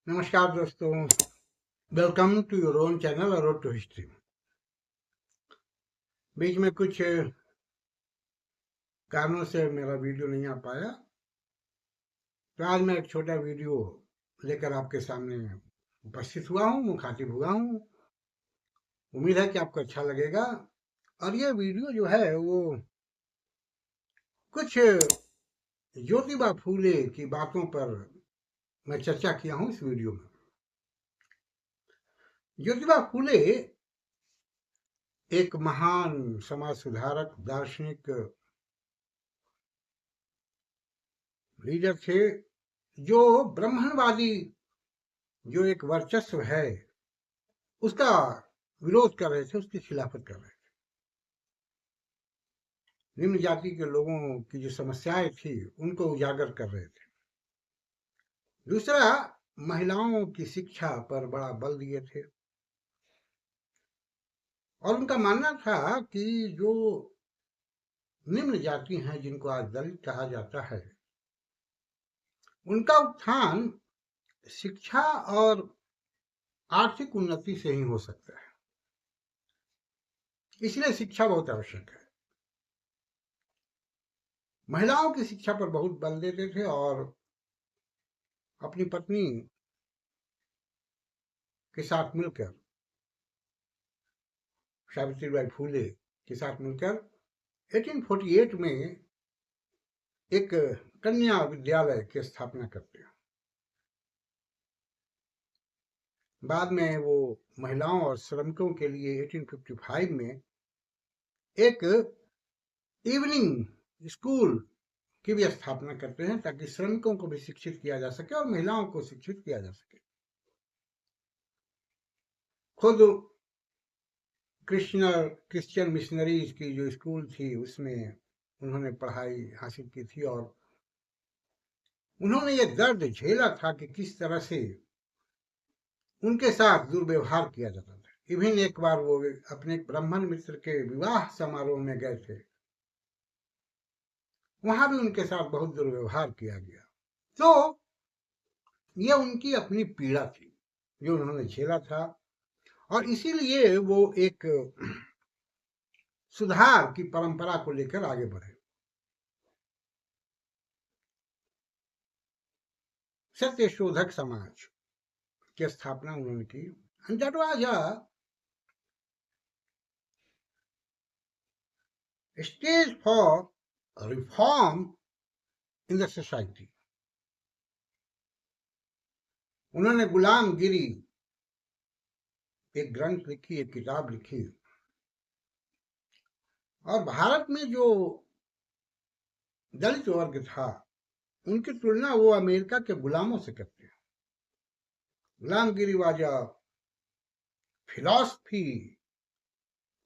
नमस्कार दोस्तों, welcome to your own channel road to history. बीच में कुछ कारणों से मेरा वीडियो नहीं आ पाया, तो आज मैं एक छोटा वीडियो लेकर आपके सामने उपस्थित हुआ हूँ, मुखातिब हुआ हूँ। उम्मीद है कि आपको अच्छा लगेगा। और ये वीडियो जो है वो कुछ ज्योतिबा फूले की बातों पर मैं चर्चा किया हूँ इस वीडियो में। ज्योतिबा फूले एक महान समाज सुधारक, दार्शनिक लीडर थे, जो ब्राह्मणवादी जो एक वर्चस्व है उसका विरोध कर रहे थे, उसकी खिलाफत कर रहे थे। निम्न जाति के लोगों की जो समस्याएं थी उनको उजागर कर रहे थे। दूसरा, महिलाओं की शिक्षा पर बड़ा बल दिए थे और उनका मानना था कि जो निम्न जाति हैं, जिनको आज दलित कहा जाता है, उनका उत्थान शिक्षा और आर्थिक उन्नति से ही हो सकता है। इसलिए शिक्षा बहुत आवश्यक है। महिलाओं की शिक्षा पर बहुत बल देते थे और अपनी पत्नी के साथ मिलकर, सावित्रीबाई फूले के साथ मिलकर 1848 में एक कन्या विद्यालय की स्थापना करते हैं। बाद में वो महिलाओं और श्रमिकों के लिए 1855 में एक इवनिंग स्कूल की भी स्थापना करते हैं, ताकि श्रमिकों को भी शिक्षित किया जा सके और महिलाओं को शिक्षित किया जा सके। खुद क्रिश्चियन मिशनरीज की जो स्कूल थी उसमें उन्होंने पढ़ाई हासिल की थी और उन्होंने ये दर्द झेला था कि किस तरह से उनके साथ दुर्व्यवहार किया जाता था। इवन एक बार वो अपने ब्राह्मण मित्र के विवाह समारोह में गए थे, वहां भी उनके साथ बहुत दुर्व्यवहार किया गया। तो ये उनकी अपनी पीड़ा थी जो उन्होंने झेला था, और इसीलिए वो एक सुधार की परंपरा को लेकर आगे बढ़े। सत्य शोधक समाज की स्थापना उन्होंने की। And that was a stage for reform in the society. उन्होंने गुलामगिरी एक ग्रंथ लिखी, एक किताब लिखी, और भारत में जो दलित वर्ग था उनकी तुलना वो अमेरिका के गुलामों से करते हैं। गुलामगिरी was a philosophy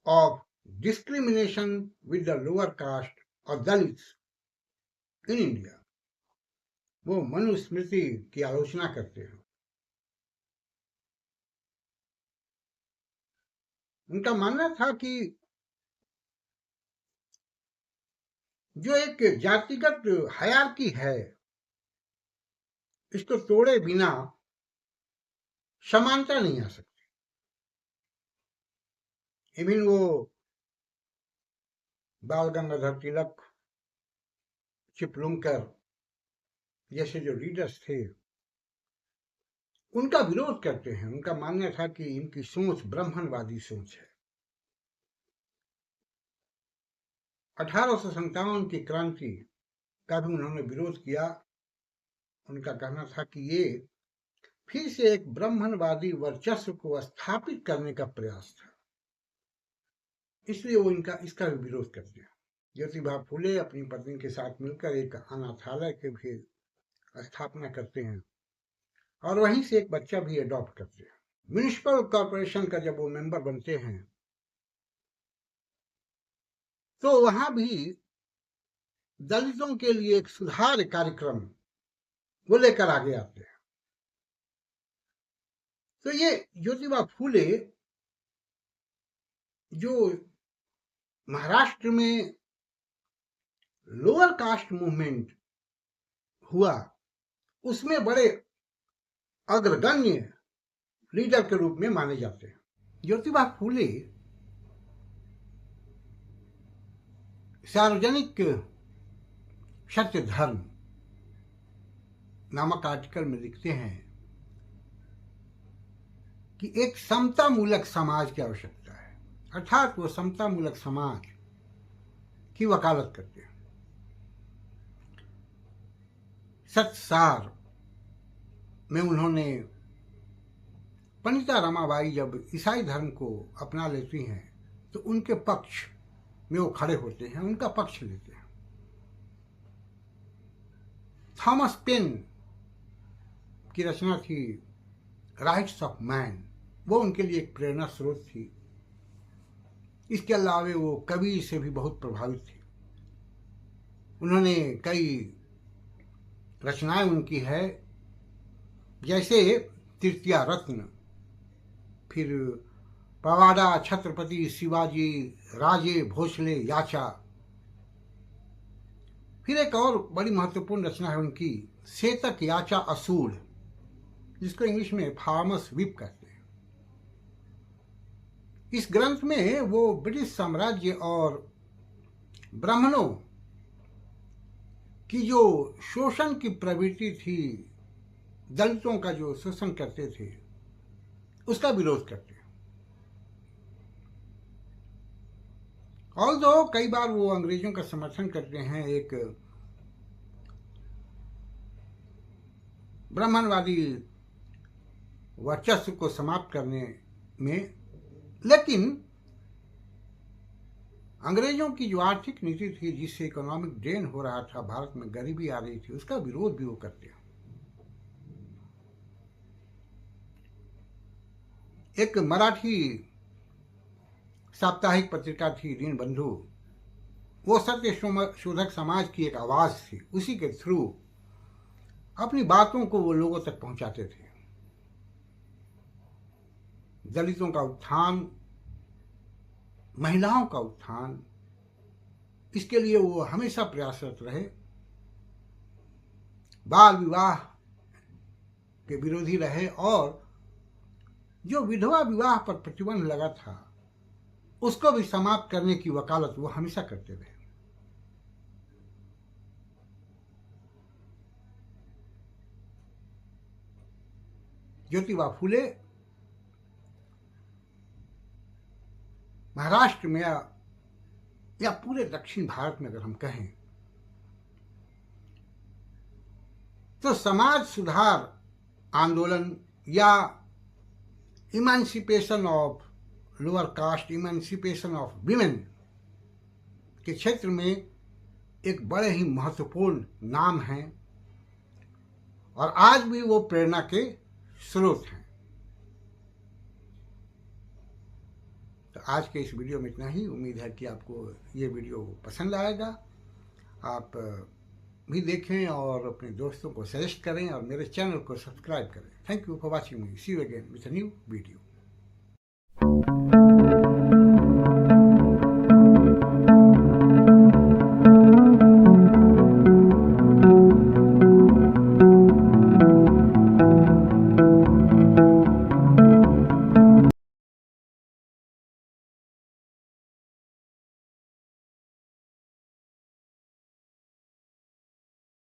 of discrimination with the lower caste और दलित्स इन इंडिया। वो मनुस्मृति की आलोचना करते हैं। उनका मानना था कि जो एक जातिगत हायरार्की है, इसको तोड़े बिना समानता नहीं आ सकती। इवन वो बाल गंगाधर तिलक, चिपलुंकर जैसे जो लीडर्स थे उनका विरोध करते हैं। उनका मानना था कि इनकी सोच ब्राह्मणवादी सोच है। 1857 की क्रांति का भी उन्होंने विरोध किया। उनका कहना था कि ये फिर से एक ब्राह्मणवादी वर्चस्व को स्थापित करने का प्रयास था, इसलिए वो इसका भी विरोध करते हैं। ज्योतिबा फूले अपनी पत्नी के साथ मिलकर एक अनाथालय की भी स्थापना करते हैं और वहीं से एक बच्चा भी अडॉप्ट करते हैं। म्युनिसिपल कॉर्पोरेशन का जब वो मेंबर बनते हैं तो वहां भी दलितों के लिए एक सुधार कार्यक्रम वो लेकर आगे आते हैं। तो ये ज्योतिबा फूले जो महाराष्ट्र में लोअर कास्ट मूवमेंट हुआ उसमें बड़े अग्रगण्य लीडर के रूप में माने जाते हैं। ज्योतिबा फूले सार्वजनिक सत्य धर्म नामक आर्टिकल में लिखते हैं कि एक समतामूलक समाज की आवश्यकता है, अर्थात वो समतामूलक समाज की वकालत करते हैं। सत्सार में उन्होंने पंडिता रमाबाई जब ईसाई धर्म को अपना लेती हैं तो उनके पक्ष में वो खड़े होते हैं, उनका पक्ष लेते हैं। थॉमस पेन की रचना थी राइट्स ऑफ मैन, वो उनके लिए एक प्रेरणा स्रोत थी। इसके अलावा वो कवि से भी बहुत प्रभावित थे। उन्होंने कई रचनाएं उनकी है, जैसे तृतीया रत्न, फिर पवाडा छत्रपति शिवाजी राजे भोसले याचा। फिर एक और बड़ी महत्वपूर्ण रचना है उनकी सेतक याचा असूल, जिसको इंग्लिश में फार्मर्स व्हिप कहते हैं। इस ग्रंथ में वो ब्रिटिश साम्राज्य और ब्राह्मणों की जो शोषण की प्रवृत्ति थी, दलितों का जो शोषण करते थे, उसका विरोध करते हैं। ऑल्दो कई बार वो अंग्रेजों का समर्थन करते हैं एक ब्राह्मणवादी वर्चस्व को समाप्त करने में, लेकिन अंग्रेजों की जो आर्थिक नीति थी, जिससे इकोनॉमिक ड्रेन हो रहा था, भारत में गरीबी आ रही थी, उसका विरोध भी वो करते हैं। एक मराठी साप्ताहिक पत्रिका थी दीनबंधु, वो सत्य शोधक समाज की एक आवाज थी। उसी के थ्रू अपनी बातों को वो लोगों तक पहुंचाते थे। दलितों का उत्थान, महिलाओं का उत्थान, इसके लिए वो हमेशा प्रयासरत रहे। बाल विवाह के विरोधी रहे और जो विधवा विवाह पर प्रतिबंध लगा था, उसको भी समाप्त करने की वकालत वो हमेशा करते रहे। ज्योतिबा फूले महाराष्ट्र में या पूरे दक्षिण भारत में अगर हम कहें तो समाज सुधार आंदोलन या इमांसिपेशन of lower caste, इमांसिपेशन of women के क्षेत्र में एक बड़े ही महत्वपूर्ण नाम हैं और आज भी वो प्रेरणा के स्रोत हैं। तो आज के इस वीडियो में इतना ही। उम्मीद है कि आपको ये वीडियो पसंद आएगा। आप भी देखें और अपने दोस्तों को सजेस्ट करें और मेरे चैनल को सब्सक्राइब करें। Thank you for watching me. See you again with a new video.